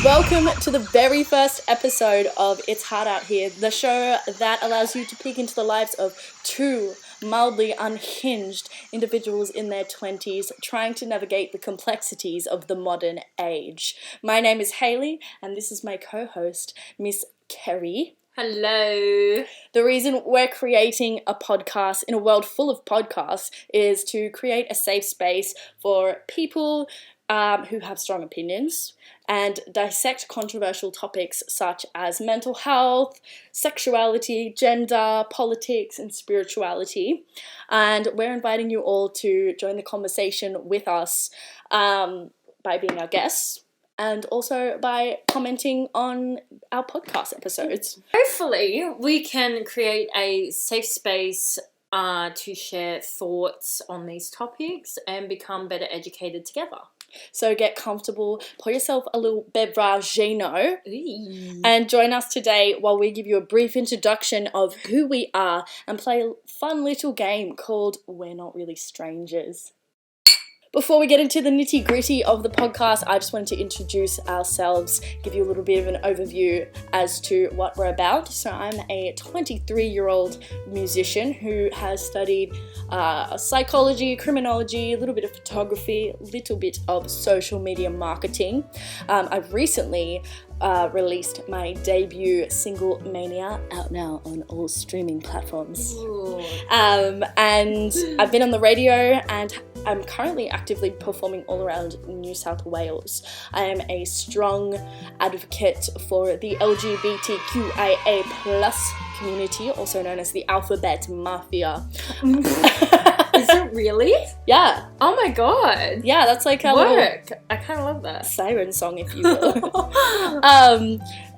Welcome to the very first episode of It's Hard Out Here, the show that allows you to peek into the lives of two mildly unhinged individuals in their 20s trying to navigate the complexities of the modern age. My name is Hayley, and this is my co-host, Miss Kerri. Hello. The reason we're creating a podcast in a world full of podcasts is to create a safe space for people who have strong opinions and dissect controversial topics such as mental health, sexuality, gender, politics, and spirituality. And we're inviting you all to join the conversation with us by being our guests and also by commenting on our podcast episodes. Hopefully we can create a safe space to share thoughts on these topics and become better educated together. So get comfortable, pour yourself a little beveragino, and join us today while we give you a brief introduction of who we are and play a fun little game called We're Not Really Strangers. Before we get into the nitty-gritty of the podcast, I just wanted to introduce ourselves, give you a little bit of an overview as to what we're about. So I'm a 23-year-old musician who has studied psychology, criminology, a little bit of photography, a little bit of social media marketing. I've recently released my debut single, Mania, out now on all streaming platforms. And I've been on the radio and I'm currently actively performing all around New South Wales. I am a strong advocate for the LGBTQIA plus community, also known as the Alphabet Mafia. Is it really? Yeah. Oh my god. Yeah, that's like a work. I kind of love that. Siren song, if you will.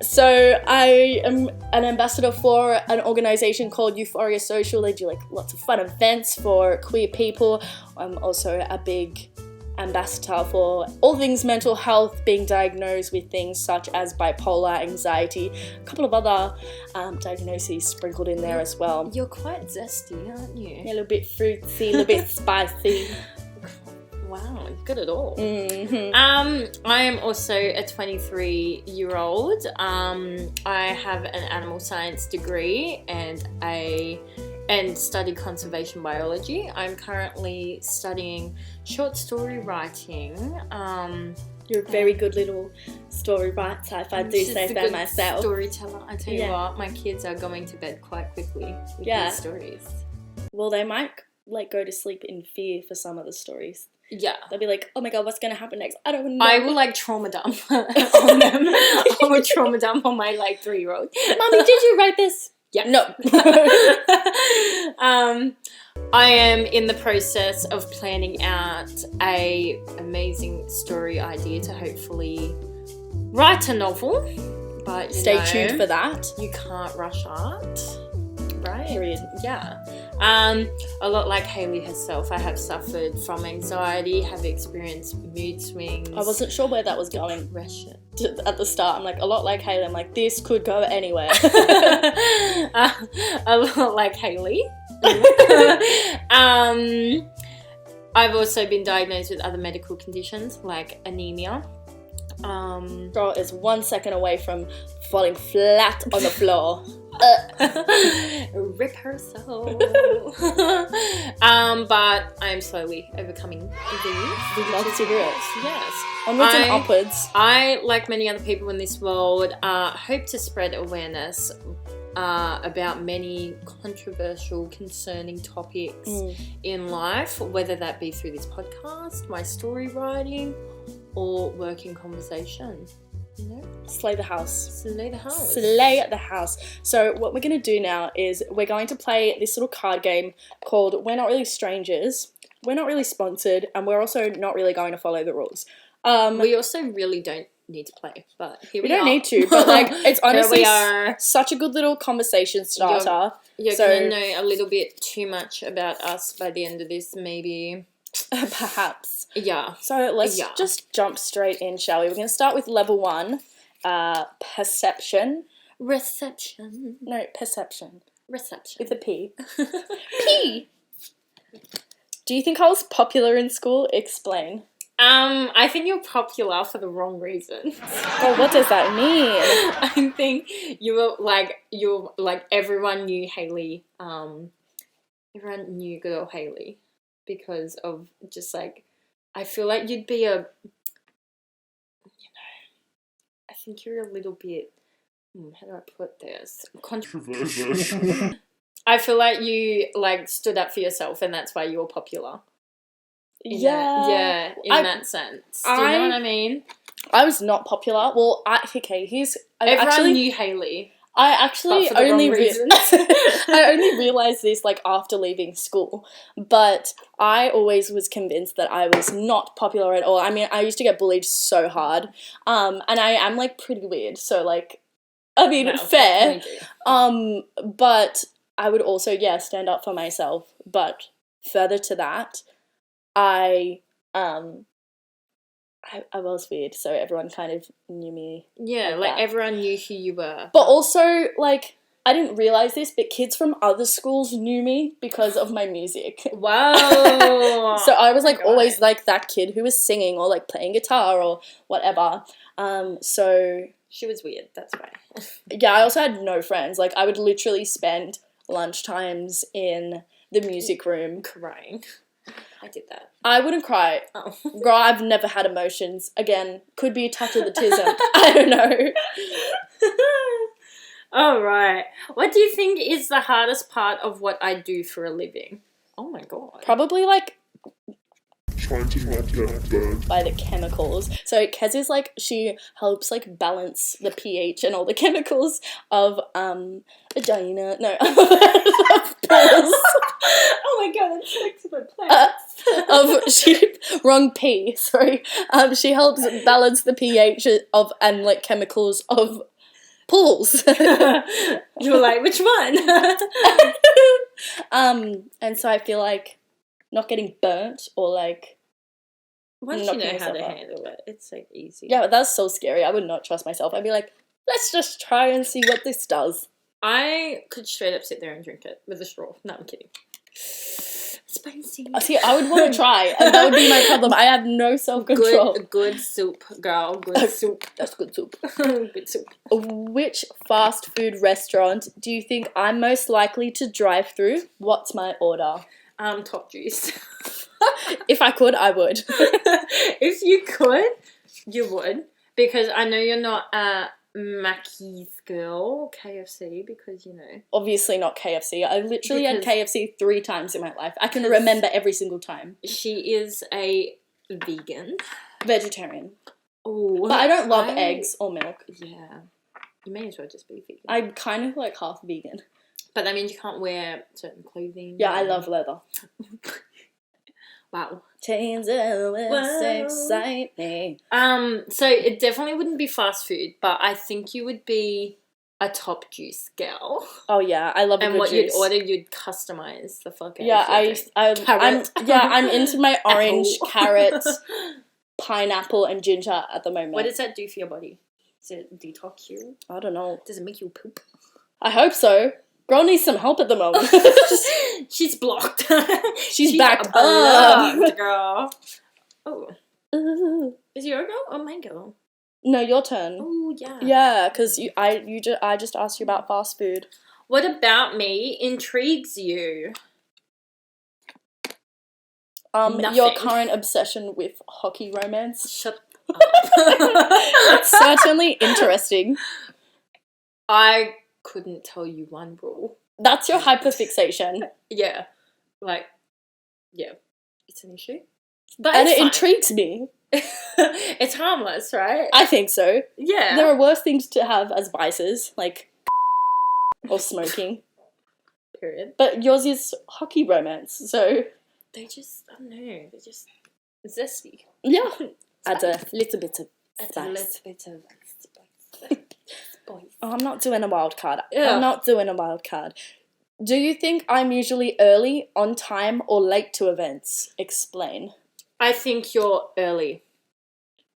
So I am an ambassador for an organisation called Euphoria Social. They do like lots of fun events for queer people. I'm also a big ambassador for all things mental health, being diagnosed with things such as bipolar, anxiety, a couple of other diagnoses sprinkled in there as well. You're quite zesty, aren't you? Yeah, a little bit fruity, a little bit spicy. Wow, you've got it all. Mm-hmm. I am also a 23-year-old. I have an animal science degree and study conservation biology. I'm currently studying short story writing. You're a very good little story writer, if I do say so myself. Storyteller. I tell you what, my kids are going to bed quite quickly with these stories. Well, they might go to sleep in fear for some of the stories. Yeah. They'll be like, oh my god, what's going to happen next? I don't know. I will trauma dump on them. I will trauma dump on my 3-year-old. Mommy, did you write this? Yeah. No. I am in the process of planning out a amazing story idea to hopefully write a novel. But stay tuned for that. You can't rush art, right? Period. Yeah. A lot like Hayley herself, I have suffered from anxiety, have experienced mood swings. I wasn't sure where that was going. Depression. At the start, I'm like, a lot like Hayley. I'm like, this could go anywhere. A lot like Hayley. I've also been diagnosed with other medical conditions like anemia. Girl is 1 second away from falling flat on the floor. Rip her soul. But I'm slowly overcoming these. We love to hear it. Yes. Onwards and upwards. I, like many other people in this world, hope to spread awareness about many controversial, concerning topics in life, whether that be through this podcast, my story writing, or working conversation. You know? Slay the house. Slay the house. Slay the house. So what we're going to do now is we're going to play this little card game called We're Not Really Strangers. We're not really sponsored, and we're also not really going to follow the rules. We also really don't need to play, but here we don't are. need to, but it's honestly are. Such a good little conversation starter. You're going to know a little bit too much about us by the end of this, maybe. Perhaps. Yeah. So let's just jump straight in, shall we? We're going to start with level 1, perception. Reception. No, perception. Reception. With a P. P! Do you think I was popular in school? Explain. I think you're popular for the wrong reasons. Oh, what does that mean? I think you're like everyone knew Hayley. Everyone knew good old Hayley because of just like I feel like you'd be I think you're a little bit. How do I put this? Controversial. I feel like you like stood up for yourself, and that's why you were popular. In that sense. Do you know what I mean? I was not popular. Well, everyone knew Hayley. I actually only I only realized this like after leaving school, but I always was convinced that I was not popular at all. I mean, I used to get bullied so hard, and I am like pretty weird. So like, I mean, fair. But I would also stand up for myself. But further to that, I was weird, so everyone kind of knew me. Yeah, like everyone knew who you were. But also, like, I didn't realise this, but kids from other schools knew me because of my music. Wow. So I was, like, always, like, that kid who was singing or, like, playing guitar or whatever. So... She was weird, that's why. Yeah, I also had no friends. Like, I would literally spend lunchtimes in the music room. Crying. I did that. I wouldn't cry. Oh. Girl, I've never had emotions. Again, could be a touch of the tism. I don't know. All right. What do you think is the hardest part of what I do for a living? Oh my god. Probably like trying to not get burned by the chemicals. So Kez is like, she helps like balance the pH and all the chemicals of vagina. No, of pills. Oh my god, that's next to my plants. Wrong P. Sorry. She helps balance the pH of and like chemicals of pools. You were like, which one? And so I feel like not getting burnt or like once you know how to handle it, it's like easy. Yeah, but that's so scary. I would not trust myself. I'd be like, let's just try and see what this does. I could straight up sit there and drink it with a straw. No, I'm kidding. Spicy. See, I would want to try, and that would be my problem. I have no self-control. Good soup, girl. Good soup. That's good soup. Good soup. Which fast food restaurant do you think I'm most likely to drive through? What's my order? Top juice. If I could, I would. If you could, you would. Because I know you're not a Mackey's girl, KFC, because, you know. Obviously not KFC. I literally had KFC 3 times in my life. I can remember every single time. She is a vegan. Vegetarian. Oh, but I don't love eggs or milk. Yeah. You may as well just be vegan. I'm kind of like half vegan. But that means you can't wear certain clothing. Yeah, I love leather. Wow. Chains always excite me. So it definitely wouldn't be fast food, but I think you would be a top juice girl. Oh yeah, I love a good juice. And what you'd order, you'd customize the fuck out. Yeah, I'm into my orange, carrot, pineapple, and ginger at the moment. What does that do for your body? Does it detox you? I don't know. Does it make you poop? I hope so. Girl needs some help at the moment. She's blocked. She's backed blocked, girl. Oh. Ooh. Is your go? Oh, my go. No, your turn. Oh, yeah. Yeah, because I just asked you about fast food. What about me intrigues you? Nothing. Your current obsession with hockey romance. Shut up. It's certainly interesting. I couldn't tell you one rule. That's your hyperfixation. Yeah. Like, yeah. It's an issue. But it intrigues me. It's harmless, right? I think so. Yeah. There are worse things to have as vices, like or smoking. Period. But yours is hockey romance, so... They just, I don't know, they're just zesty. Yeah. Adds a little bit of spice. A little bit of spice. Oh, I'm not doing a wild card. Yeah. I'm not doing a wild card. Do you think I'm usually early, on time, or late to events? Explain. I think you're early.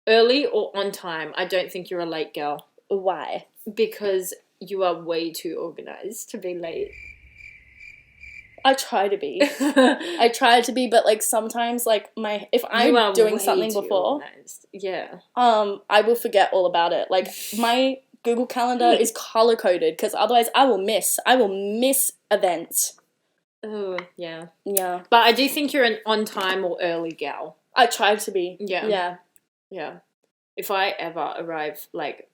Early or on time. I don't think you're a late girl. Why? Because you are way too organised to be late. I try to be. I try to be, but like sometimes like if I'm doing something before, organized. Yeah. I will forget all about it. Like my Google Calendar is color coded because otherwise I will miss events. Oh, yeah. Yeah. But I do think you're an on time or early gal. I try to be. Yeah. Yeah. Yeah. If I ever arrive like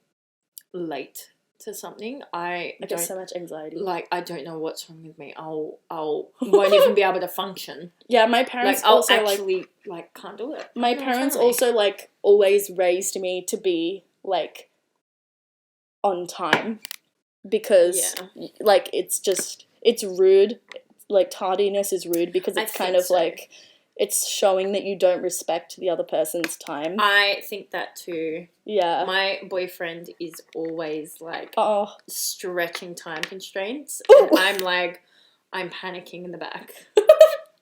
late to something, I get so much anxiety. Like, I don't know what's wrong with me. I'll won't even be able to function. Yeah, my parents I'll also actually like can't do it. My parents also like always raised me to be like on time because like it's rude. Like tardiness is rude because it's kind of like it's showing that you don't respect the other person's time. I think that too. Yeah. My boyfriend is always like stretching time constraints. And I'm like, I'm panicking in the back.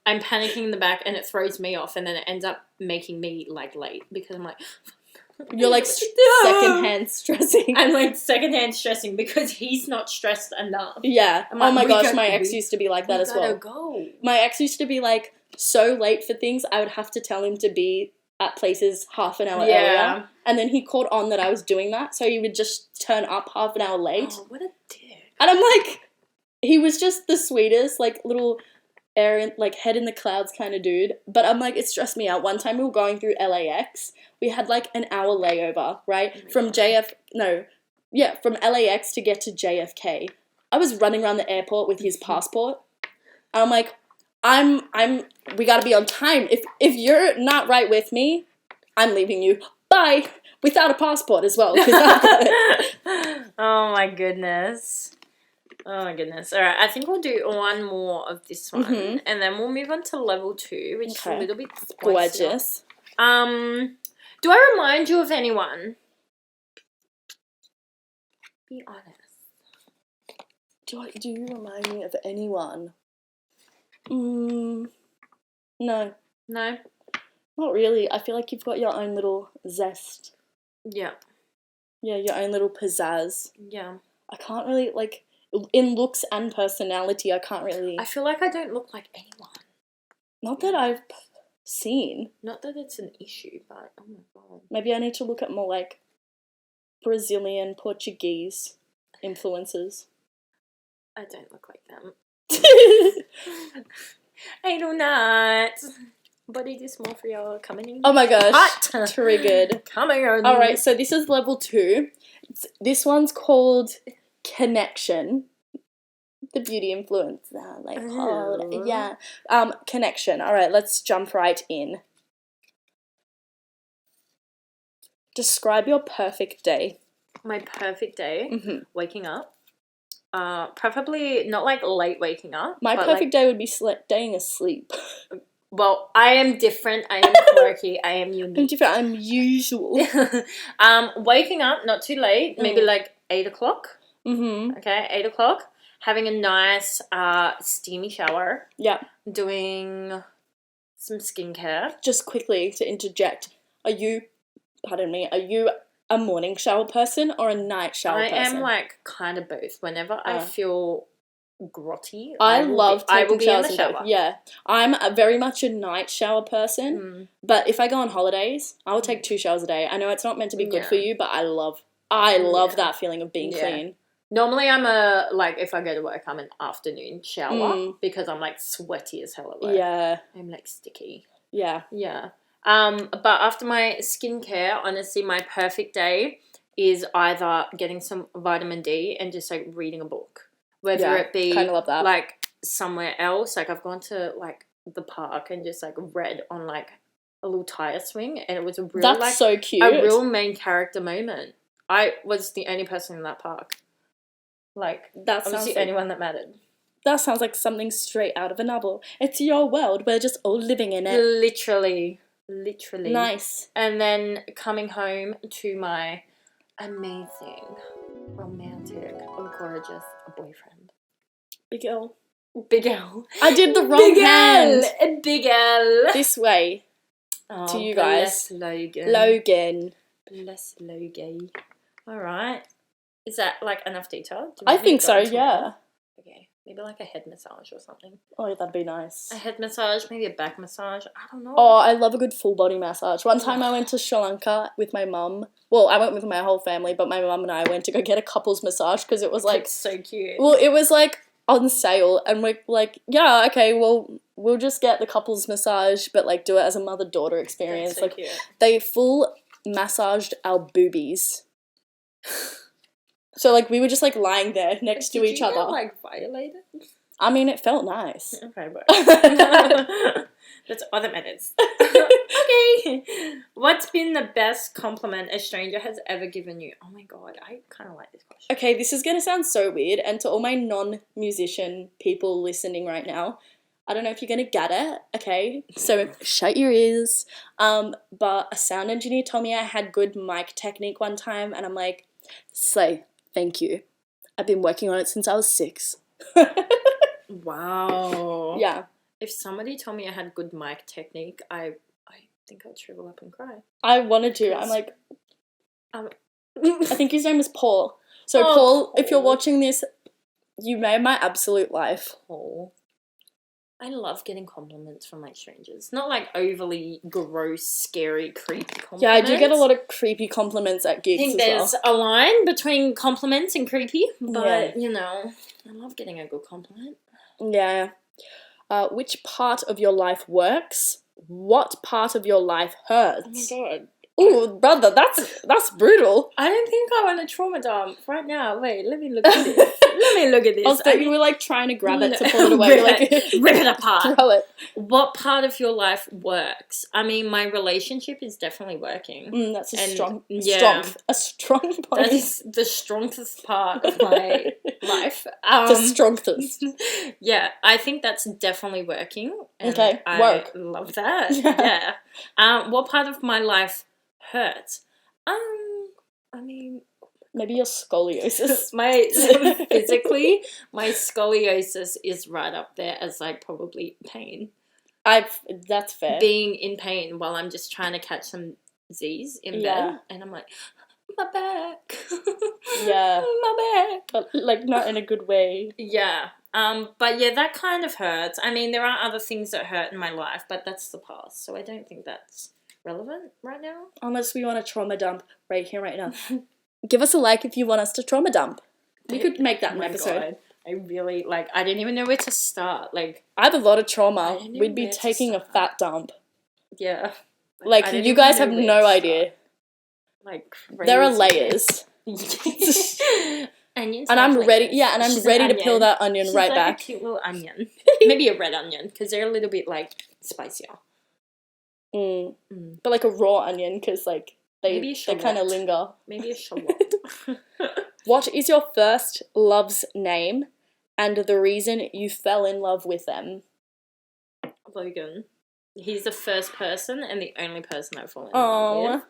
I'm panicking in the back and it throws me off and then it ends up making me like late because I'm like... You're like secondhand stressing. I'm like secondhand stressing because he's not stressed enough. Yeah. Like, oh my gosh, my ex used to be like that as well. Go. My ex used to be like so late for things, I would have to tell him to be at places half an hour earlier. And then he caught on that I was doing that, so he would just turn up half an hour late. Oh, what a dick. And I'm like, he was just the sweetest, like little like head in the clouds kind of dude. But I'm like, it stressed me out. One time we were going through LAX. We had like an hour layover, right? From LAX to get to JFK. I was running around the airport with his passport. And I'm like, we gotta be on time. If you're not right with me, I'm leaving you. Bye. Without a passport as well. 'Cause I've got it. Oh my goodness. Oh my goodness. All right, I think we'll do one more of this one, and then we'll move on to level 2, which is a little bit spicier. Gorgeous. Do I remind you of anyone? Be honest. Do you remind me of anyone? No. No? Not really. I feel like you've got your own little zest. Yeah. Yeah, your own little pizzazz. Yeah. I can't really, like, in looks and personality, I can't really... I feel like I don't look like anyone. Not that I've seen. Not that it's an issue, but oh my god. Maybe I need to look at more, like, Brazilian, Portuguese influencers. I don't look like them. I do not. Body dysmorphia coming in. Oh my gosh. Triggered. Coming on. Alright, so this is level 2. This one's called Connection. The beauty influencer, like, yeah. Connection. Alright, let's jump right in. Describe your perfect day. My perfect day? Waking up. Preferably not like late waking up. My perfect day would be staying asleep. Well, I am different. I am quirky. I am unique. I'm different. I'm usual. Waking up, not too late. Maybe like 8 o'clock. Okay, 8 o'clock. Having a nice steamy shower. Yeah. Doing some skincare. Just quickly to interject, are you a morning shower person or a night shower person? I am like kind of both. Whenever I feel grotty, I love taking showers in the shower. Yeah, I'm very much a night shower person. But if I go on holidays, I will take 2 showers a day. I know it's not meant to be good for you, but I love that feeling of being clean. Normally, if I go to work, I'm an afternoon shower because I'm like sweaty as hell at work. Yeah, I'm like sticky. Yeah. But after my skincare, honestly, my perfect day is either getting some vitamin D and just like reading a book. Whether it be kind of love that. Like somewhere else, like I've gone to like the park and just like read on like a little tire swing, and it was a real so cute. A real main character moment. I was the only person in that park. Like that was the only one that mattered. That sounds like something straight out of a novel. It's your world. We're just all living in it. Literally. Nice. And then coming home to my amazing, romantic, gorgeous boyfriend. Big L. I did the wrong hand. Big L. This way. To you guys. Logan. Bless Logie. All right. Is that like enough detail? I think so, yeah. Okay. Maybe like a head massage or something. Oh, that'd be nice. A head massage, maybe a back massage. I don't know. Oh, I love a good full body massage. One time I went to Sri Lanka with my mum. Well, I went with my whole family, but my mum and I went to go get a couples massage because it was like... That's so cute. Well, it was like on sale and we're like, yeah, okay, well, we'll just get the couples massage but like do it as a mother-daughter experience. That's so like cute. They full massaged our boobies. So like we were just like lying there next to each other. Did you get like violated? I mean, it felt nice. Okay, but that's all that matters. Okay. What's been the best compliment a stranger has ever given you? Oh my god, I kind of like this question. Okay, this is going to sound so weird, and to all my non-musician people listening right now, I don't know if you're going to get it, okay? So shut your ears. But a sound engineer told me I had good mic technique one time, and I'm like, Slay, thank you. I've been working on it since I was 6. Wow. Yeah. If somebody told me I had good mic technique, I think I'd shrivel up and cry. I wanted to. I'm like, I think his name is Paul. So Paul, if you're watching this, you made my absolute life. Paul. I love getting compliments from like strangers. Not like overly gross, scary, creepy compliments. Yeah, I do get a lot of creepy compliments at gigs I think as there's well. a line between compliments and creepy, but, Yeah. you know, I love getting a good compliment. Yeah. Which part of your life works? What part of your life hurts? Oh my god. Ooh, brother, that's brutal. I don't think I want a trauma dump right now. Wait, let me look at this. Let me look at this. I thought you were like trying to grab it to pull it away. Rip it apart. Throw it. What part of your life works? I mean, my relationship is definitely working. That's a And, strong part. That is the strongest part of my life. The strongest. Yeah, I think that's definitely working. And Okay, I work. love that. Yeah. Yeah. What part of my life hurts? I mean, Maybe your scoliosis. physically, my scoliosis is right up there as like probably pain. That's fair. Being in pain while I'm just trying to catch some Z's in bed, and I'm like, my back. Yeah. My back. But like not in a good way. Yeah. But yeah, that kind of hurts. I mean, there are other things that hurt in my life, but that's the past, so I don't think that's relevant right now. Unless we want a trauma dump right here, right now. Give us a like if you want us to trauma dump. We could make that an episode. God. I really, I didn't even know where to start. Like, I have a lot of trauma. didn't even We'd be know where to taking a start. fat dump. Yeah. I Like, didn't you even guys know have where no to idea. start. Like, There are crazy. layers. Onions. And have I'm ready, layers. yeah, and I'm She's ready an to peel onion. that onion She's right like back. a cute little onion. Maybe a red onion, because they're a little bit, spicier. But like a raw onion, because like Maybe a they kind of shallot. linger. Maybe a shallot. What is your first love's name and the reason you fell in love with them? Logan. He's the first person and the only person I've fallen in love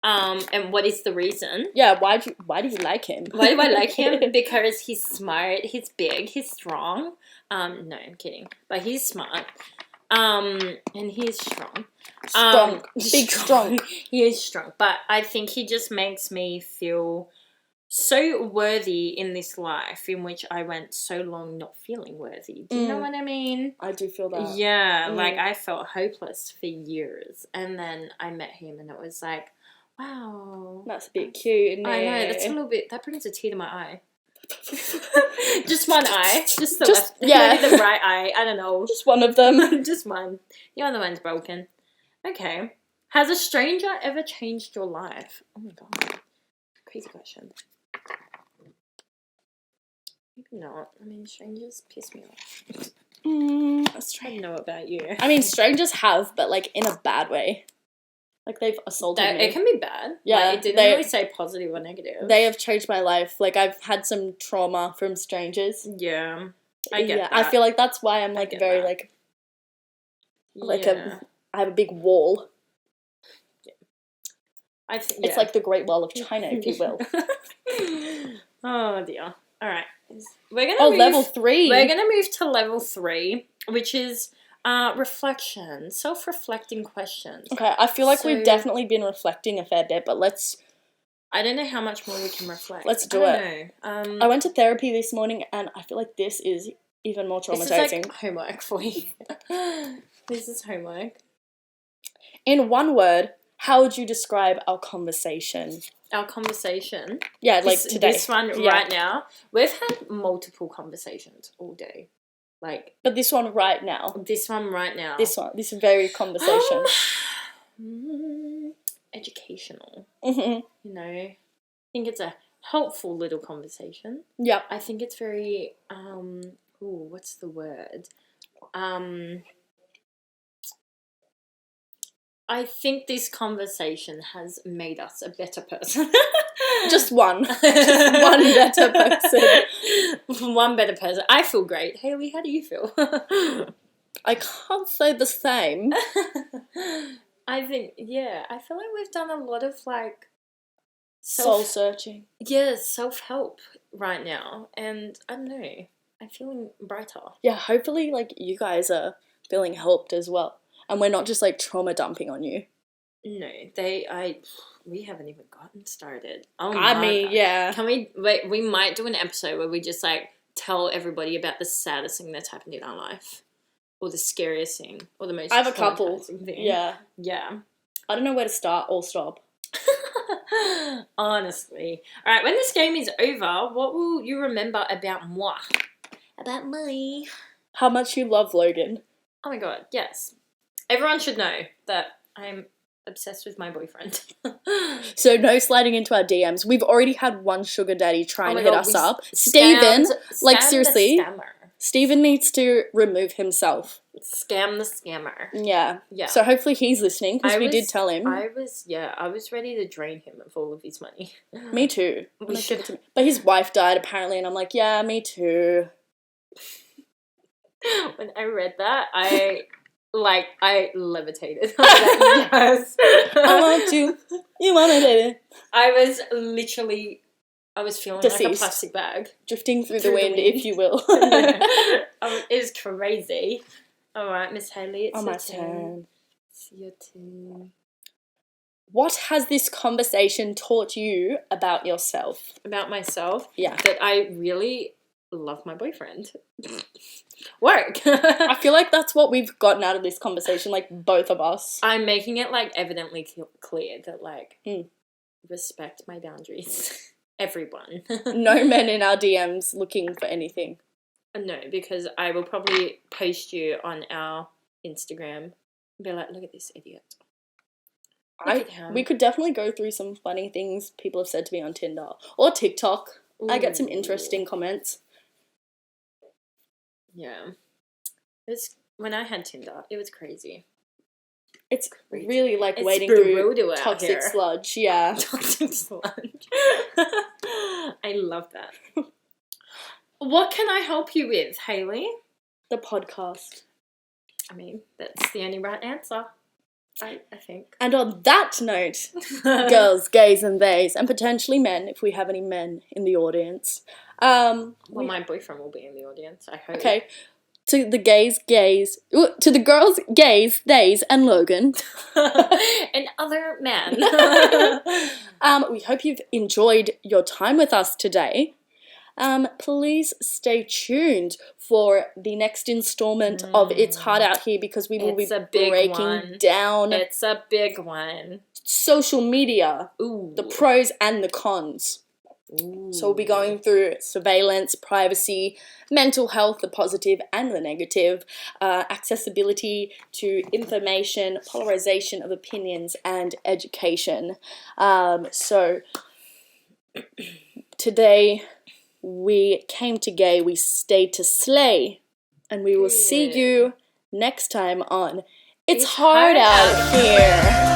with. And what is the reason? Yeah, why do you like him? Why do I like him? Because he's smart, he's big, he's strong. No, I'm kidding. But he's smart. And he's strong. Strong. Big strong. He is strong. But I think he just makes me feel so worthy in this life in which I went so long not feeling worthy. Do you know what I mean? I do feel that. Yeah, I felt hopeless for years. And then I met him and it was like, wow. That's a bit cute, isn't it? I know, that's a little bit, that brings a tear to my eye. Just one eye. Just the left. Yeah. Maybe the right eye. I don't know. Just one of them. Just one. The other one's broken. Okay. Has a stranger ever changed your life? Oh my god. Crazy question. Maybe not. I mean, strangers piss me off. I don't know about you. I mean, strangers have, but like in a bad way. Like they've assaulted me. It can be bad. Yeah, it didn't really say positive or negative. They have changed my life. Like I've had some trauma from strangers. Yeah. I get that. I feel like that's why I'm like very that. I have a big wall. Yeah. I think It's like the Great Wall of China, if you will. Oh dear. All right. We're gonna level 3. We're gonna move to level 3, which is reflection, self-reflecting questions. Okay, I feel like we've definitely been reflecting a fair bit, but I don't know how much more we can reflect. Let's do it. I went to therapy this morning, and I feel like this is even more This is traumatizing. like homework for you. This is homework. In one word, how would you describe our conversation? Our conversation. Yeah, like today. This one right now. We've had multiple conversations all day. Like, but this one right now. This one right now. This very conversation. Educational. Mm-hmm. You know, I think it's a helpful little conversation. Yep. I think it's very, what's the word? I think this conversation has made us a better person. Just one. Just one better person. One better person. I feel great. Hayley, how do you feel? I can't say the same. I think, I feel like we've done a lot of like soul searching. Yeah, self-help right now. And I don't know, I'm feeling brighter. Yeah, hopefully like you guys are feeling helped as well. And we're not just like trauma dumping on you. No, we haven't even gotten started. Oh I mean, God. yeah. Can we might do an episode where we just like tell everybody about the saddest thing that's happened in our life. Or the scariest thing. Or the most I have a couple. thing. Yeah. Yeah. I don't know where to start or stop. Honestly. Alright, when this game is over, what will you remember about moi? About me. How much you love Logan. Oh my God, yes. Everyone should know that I'm obsessed with my boyfriend. So no sliding into our DMs. We've already had one sugar daddy try and hit us up. Steven, like seriously, Steven needs to remove himself. Scam the scammer. Yeah. Yeah. So hopefully he's listening because we did tell him. I was ready to drain him of all of his money. Me too. We should. But his wife died apparently, and I'm like, yeah, me too. When I read that, I levitated. Yes. I want to. You want it, baby. I was feeling Deceased. like a plastic bag. Drifting through the wind, if you will. It was crazy. All right, Miss Hayley, it's my your turn. turn. It's your turn. What has this conversation taught you about yourself? About myself? Yeah. That I really love my boyfriend. Work. I feel like that's what we've gotten out of this conversation, like both of us. I'm making it like evidently clear that like respect my boundaries. Everyone. No men in our DMs looking for anything. No, because I will probably post you on our Instagram and be like, look at this idiot. We could definitely go through some funny things people have said to me on Tinder or TikTok. Ooh. I get some interesting comments. Yeah. When I had Tinder, it was crazy. It's crazy. Really like it's wading through toxic here. Sludge. Yeah. Toxic sludge. I love that. What can I help you with, Hayley? The podcast. I mean, that's the only right answer. I think. And on that note, girls, gays and theys, and potentially men, if we have any men in the audience. My boyfriend will be in the audience, I hope. Okay. To the to the girls, gays, theys, and Logan. And other men. We hope you've enjoyed your time with us today. Please stay tuned for the next installment of It's Hard Out Here because we will be breaking down. It's a big one. Social media, the pros and the cons. Ooh. So we'll be going through surveillance, privacy, mental health, the positive and the negative, accessibility to information, polarization of opinions, and education. So today we came to gay, we stayed to slay, and we will see you next time on It's Hard Out Here.